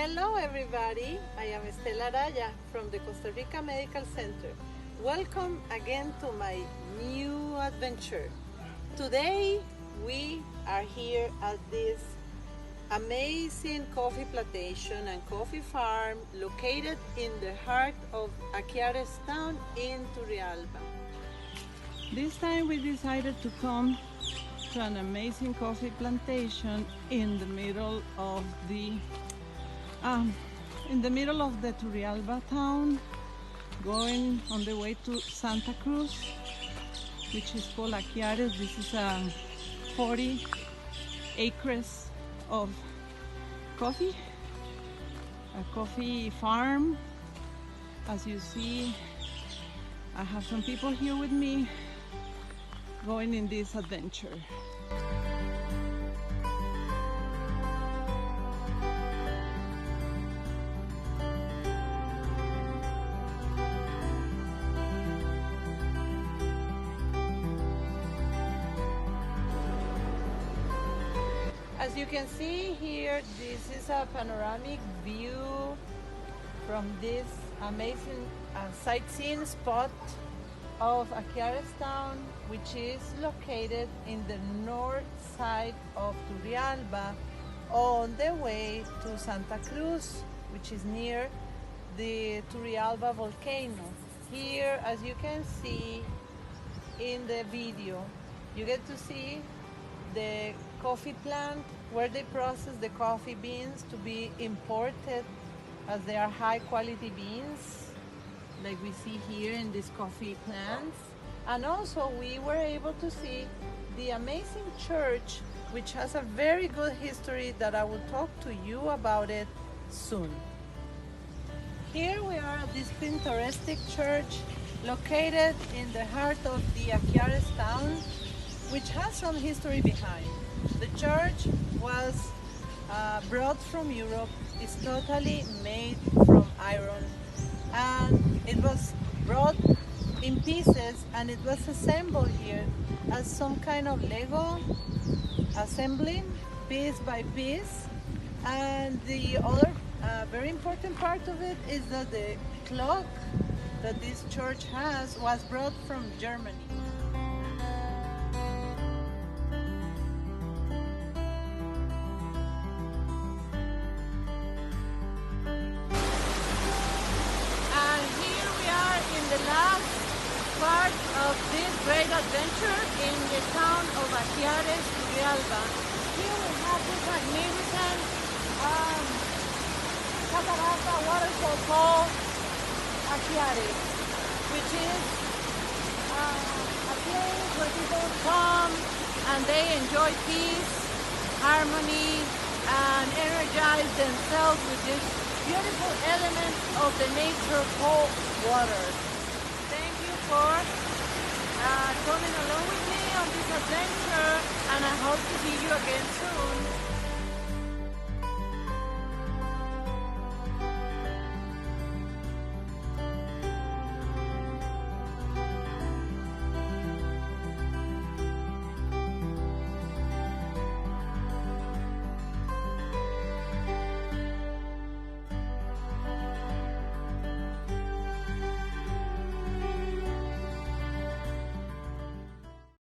Hello everybody, I am Estela Araya from the Costa Rica Medical Center. Welcome again to my new adventure. Today we are here at this amazing coffee plantation and coffee farm located in the heart of Aquiare town in Turrialba. This time we decided to come to an amazing coffee plantation in the middle of the Turrialba town, going on the way to Santa Cruz, which is called Aquiare. This is 40 acres of coffee, a coffee farm. As you see, I have some people here with me going in this adventure. As you can see here, this is a panoramic view from this amazing sightseeing spot of Aquiare town, which is located in the north side of Turrialba on the way to Santa Cruz, which is near the Turrialba volcano. Here, as you can see in the video, you get to see the coffee plant where they process the coffee beans to be imported, as they are high quality beans like we see here in these coffee plants. And also we were able to see the amazing church, which has a very good history that I will talk to you about it soon. Here we are at this picturesque church located in the heart of the Aquiare town, which has some history behind. The church was brought from Europe. It's totally made from iron, and it was brought in pieces, and it was assembled here as some kind of Lego assembling piece by piece. And the other very important part of it is that the clock that this church has was brought from Germany. The last part of this great adventure in the town of Aquiare Turrialba. Here we have this magnificent catarata waterfall called Aquiare, which is a place where people come and they enjoy peace, harmony, and energize themselves with this beautiful element of the nature called water. For coming along with me on this adventure, and I hope to see you again soon.